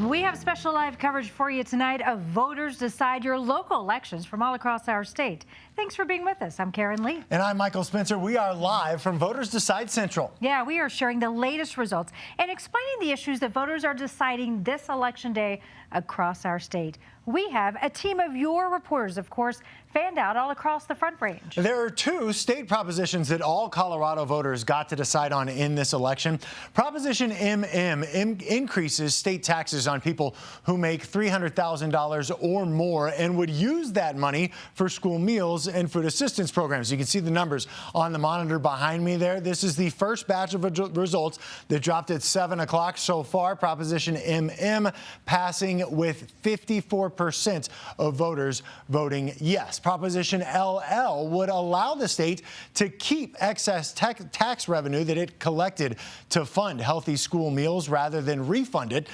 We have special live coverage for you tonight of Voters Decide Your Local Elections from all across our state. Thanks for being with us. I'm Karen Lee. And I'm Michael Spencer. We are live from Voters Decide Central. Yeah, we are sharing the latest results and explaining the issues that voters are deciding this election day across our state. We have a team of your reporters, of course, fanned out all across the Front Range. There are two state propositions that all Colorado voters got to decide on in this election. Proposition MM increases state taxes on people who make $300,000 or more and would use that money for school meals and food assistance programs. You can see the numbers on the monitor behind me there. This is the first batch of results that dropped at 7 o'clock so far. Proposition MM passing with 54% of voters voting yes. Proposition LL would allow the state to keep excess tax revenue that it collected to fund healthy school meals rather than refund it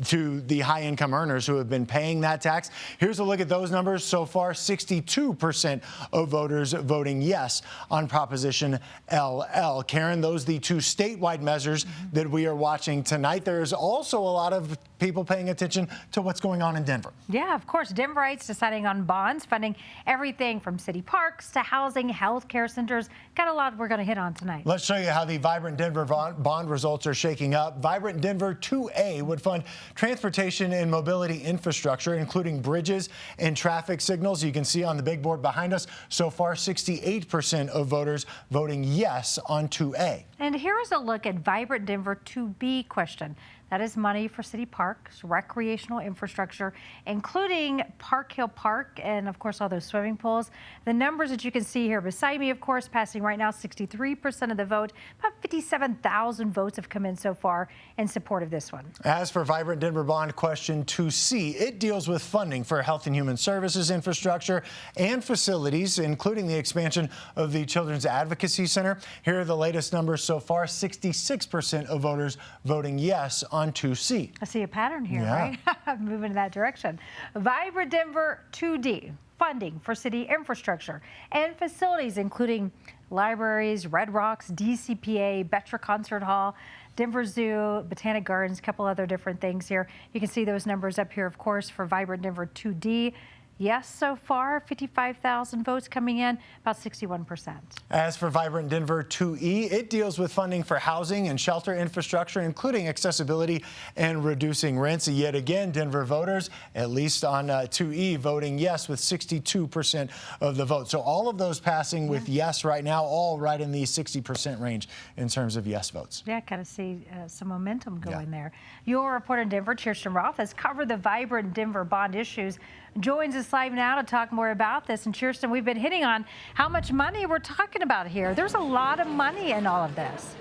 to the high-income earners who have been paying that tax. Here's a look at those numbers. So far, 62% of voters voting yes on Proposition LL. Karen, those are the two statewide measures that we are watching tonight. There's also a lot of people paying attention to what's going on in Denver. Yeah, of course. Denverites deciding on bonds, funding everything from city parks to housing, health care centers. Got a lot we're going to hit on tonight. Let's show you how the Vibrant Denver bond results are shaking up. Vibrant Denver 2A would fund transportation and mobility infrastructure, including bridges and traffic signals. You can see on the big board behind us, so far 68% of voters voting yes on 2A. And here's a look at Vibrant Denver 2B question. That is money for city parks, recreational infrastructure, including Park Hill Park and, of course, all those swimming pools. The numbers that you can see here beside me, of course, passing right now 63% of the vote. About 57,000 votes have come in so far in support of this one. As for Vibrant Denver Bond Question 2C, it deals with funding for health and human services infrastructure and facilities, including the expansion of the Children's Advocacy Center. Here are the latest numbers so far. 66% of voters voting yes on 2C. I see a pattern here, yeah. Right? Moving in that direction. Vibrant Denver 2D, funding for city infrastructure and facilities, including libraries, Red Rocks, DCPA, Betra Concert Hall, Denver Zoo, Botanic Gardens, a couple other different things here. You can see those numbers up here, of course, for Vibrant Denver 2D. Yes, so far, 55,000 votes coming in, about 61%. As for Vibrant Denver 2E, it deals with funding for housing and shelter infrastructure, including accessibility and reducing rents. Yet again, Denver voters, at least on 2E, voting yes with 62% of the vote. So all of those passing with yes right now, all right in the 60% range in terms of yes votes. Yeah, kind of see some momentum going there. Your reporter in Denver, Kirsten Roth, has covered the Vibrant Denver bond issues. Joins us live now to talk more about this. And Kirsten, we've been hitting on how much money we're talking about here. There's a lot of money in all of this.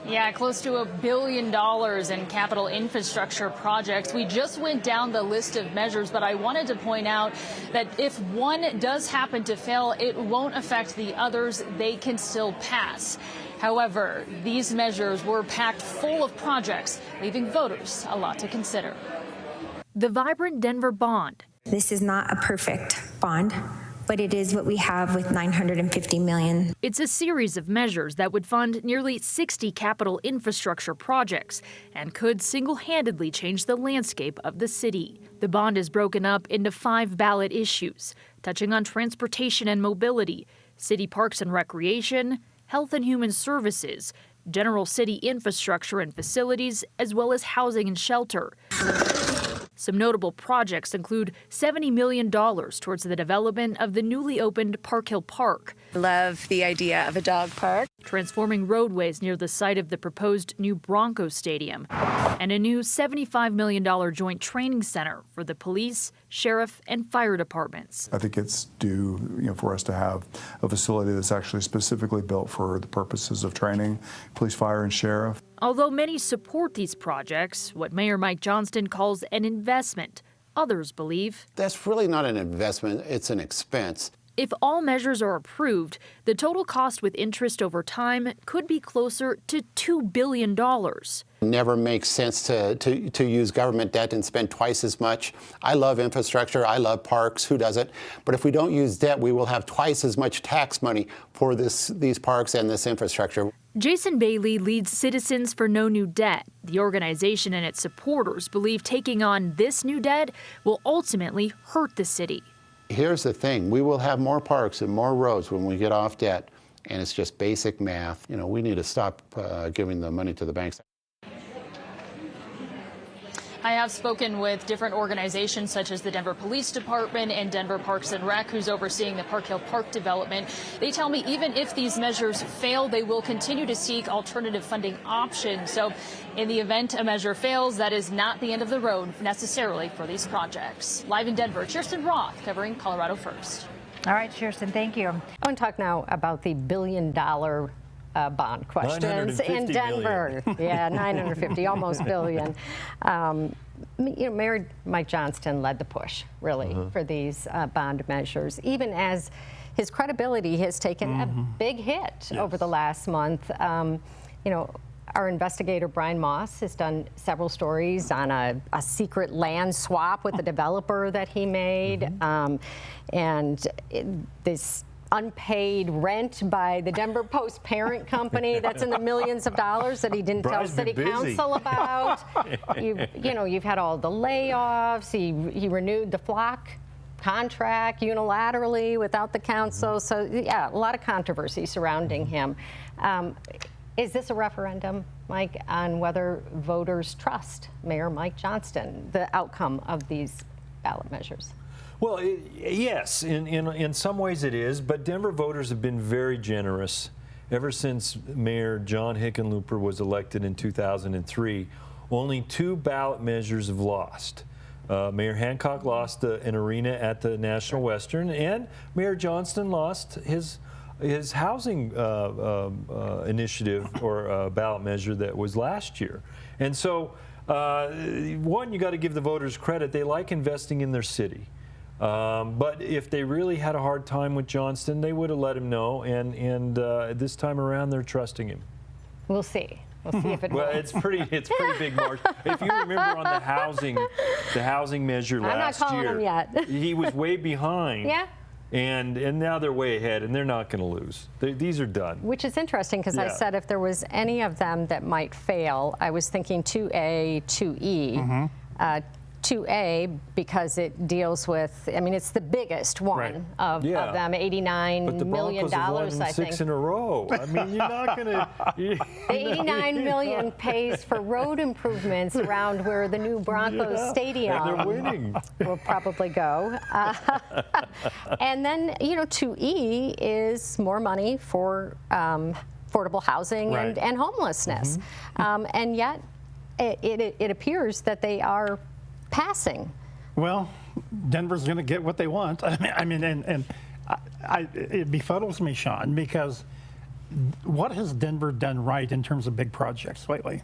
Yeah, close to $1 billion in capital infrastructure projects. We just went down the list of measures, but I wanted to point out that if one does happen to fail, it won't affect the others. They can still pass. However, these measures were packed full of projects, leaving voters a lot to consider. The Vibrant Denver bond. This is not a perfect bond, but it is what we have with $950 million. It's a series of measures that would fund nearly 60 capital infrastructure projects and could single-handedly change the landscape of the city. The bond is broken up into 5 ballot issues, touching on transportation and mobility, city parks and recreation, health and human services, general city infrastructure and facilities, as well as housing and shelter. Some notable projects include $70 million towards the development of the newly opened Park Hill Park. Love the idea of a dog park. Transforming roadways near the site of the proposed new Broncos Stadium. And a new $75 million joint training center for the police, sheriff, and fire departments. I think it's due, for us to have a facility that's actually specifically built for the purposes of training police, fire, and sheriff. Although many support these projects, what Mayor Mike Johnston calls an investment, others believe that's really not an investment, it's an expense. If all measures are approved, the total cost with interest over time could be closer to $2 billion. Never makes sense to use government debt and spend twice as much. I love infrastructure, I love parks, who doesn't? But if we don't use debt, we will have twice as much tax money for these parks and this infrastructure. Jason Bailey leads Citizens for No New Debt. The organization and its supporters believe taking on this new debt will ultimately hurt the city. Here's the thing. We will have more parks and more roads when we get off debt, and it's just basic math. You know, we need to stop giving the money to the banks. I have spoken with different organizations such as the Denver Police Department and Denver Parks and Rec, who's overseeing the Park Hill Park development. They tell me even if these measures fail, they will continue to seek alternative funding options. So in the event a measure fails, that is not the end of the road necessarily for these projects. Live in Denver, Kirsten Roth covering Colorado First. All right, Kirsten, thank you. I want to talk now about the billion-dollar bond questions in Denver. Yeah, 950, almost billion. Mayor Mike Johnston led the push, really, for these bond measures, even as his credibility has taken a big hit over the last month. Our investigator, Brian Moss, has done several stories on a secret land swap with the developer that he made, and this unpaid rent by the Denver Post parent company that's in the millions of dollars that he didn't tell City Council about. You've had all the layoffs. He renewed the Flock contract unilaterally without the council. So, yeah, a lot of controversy surrounding him. Is this a referendum, Mike, on whether voters trust Mayor Mike Johnston, the outcome of these ballot measures? Well, yes, in some ways it is, but Denver voters have been very generous. Ever since Mayor John Hickenlooper was elected in 2003, only 2 ballot measures have lost. Mayor Hancock lost an arena at the National Western, and Mayor Johnston lost his housing initiative or ballot measure that was last year. And so, one, you got to give the voters credit. They like investing in their city. But if they really had a hard time with Johnston, they would have let him know, and this time around they're trusting him. We'll see. We'll see if it well, works. it's pretty big march. If you remember on the housing measure last year, I'm not calling him yet. He was way behind. Yeah. And now they're way ahead, and they're not going to lose. These are done. Which is interesting, because I said if there was any of them that might fail, I was thinking 2A, 2E. 2A, because it deals with, I mean, it's the biggest one of them, $89 million, I think. 6 in a row. I mean, you're not going to. $89 million pays for road improvements around where the new Broncos stadium and they're winning. Will probably go. And then, 2E is more money for affordable housing and homelessness. And yet, it appears that they are passing. Well, Denver's going to get what they want. It befuddles me, Sean, because what has Denver done right in terms of big projects lately?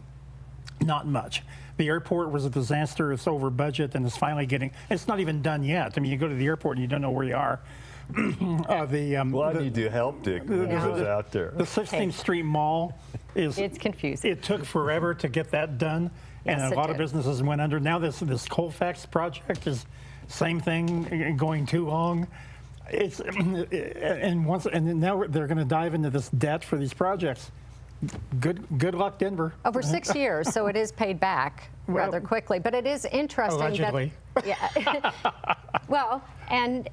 Not much. The airport was a disaster. It's over budget, and it's finally it's not even done yet. I mean, you go to the airport and you don't know where you are. I need to help Dick when he goes out there. The 16th Street Mall it's confusing. It took forever to get that done. And a lot of businesses went under. Now this Colfax project is same thing, going too long. And now they're going to dive into this debt for these projects. Good luck, Denver. Over 6 years, so it is paid back rather quickly. But it is interesting allegedly. Well, and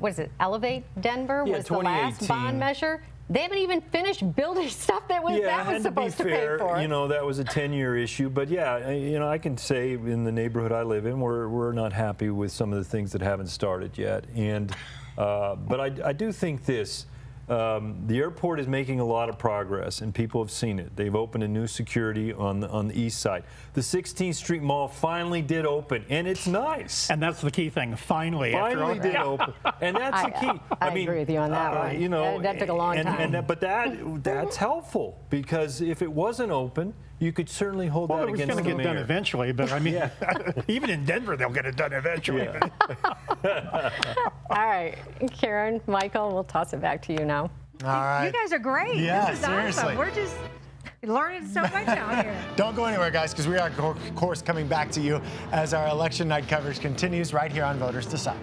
what is it? Elevate Denver was the last bond measure. They haven't even finished building stuff that was supposed to pay for. That was a 10-year issue. But I can say in the neighborhood I live in, we're not happy with some of the things that haven't started yet. And but I do think this. The airport is making a lot of progress, and people have seen it. They've opened a new security on the east side. The 16th Street Mall finally did open, and it's nice. And that's the key thing. Finally did open, and that's the key. I mean, agree with you on that one. That took a long time. But that's helpful, because if it wasn't open, you could certainly hold that against the mayor. It was going to get done eventually, but I mean, even in Denver, they'll get it done eventually. All right, Karen, Michael, we'll toss it back to you now. All right. You guys are great. Yeah, this is seriously. awesome. We're just learning so much out here. Don't go anywhere, guys, because we are, of course, coming back to you as our election night coverage continues right here on Voters Decide.